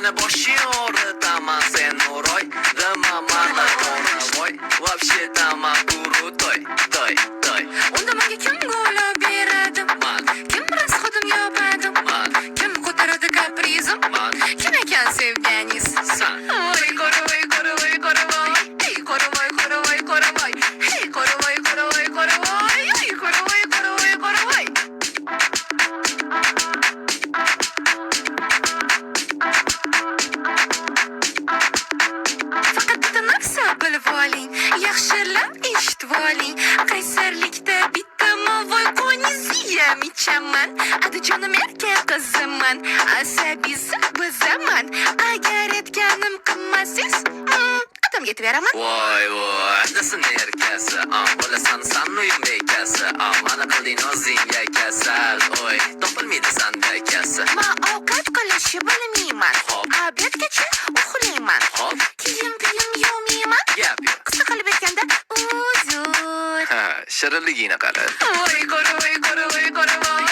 Seni boş yo'ritaman sen uroy Dima mana voy Вообще tamam kuru toy Unda menga kim g'o'la beradi? Man Kim rasxodim yopadi? Man Kim ko'taradi kaprizim? Man Kim ekan sevganingiz? San Voy qo'ravoy qo'ravoy qo'ravoy Hey qo'ravoy qo'ravoy qo'ravoy Hey qo'ravoy qo'ravoy qo'ravoy Hey qo'ravoy qo'ravoy qo'ravoy Faqat bitta narsa bilib oling Yaxshilab eshitib oling Qaysarlikda bitta voy qoniziyam ichaman Adijonim erkak qiziman Asabiysi bizaman Agar aytganim qilmasangiz Atamga yetib beraman Voy Dasin erkasi Bo'lasan san uyim bekasi Mana qilding o'zing yakasal Oy topilmaydi sanda kasi Men ovqat qilishni bilmayman Hop. Obedgacha uxlayman Hop Kiyim yuvmayman Gap yo'q Qisqa qilib aytganda uzr Ha shirinligingni qara Voy qo'ravoy qo'ravoy qo'ravoy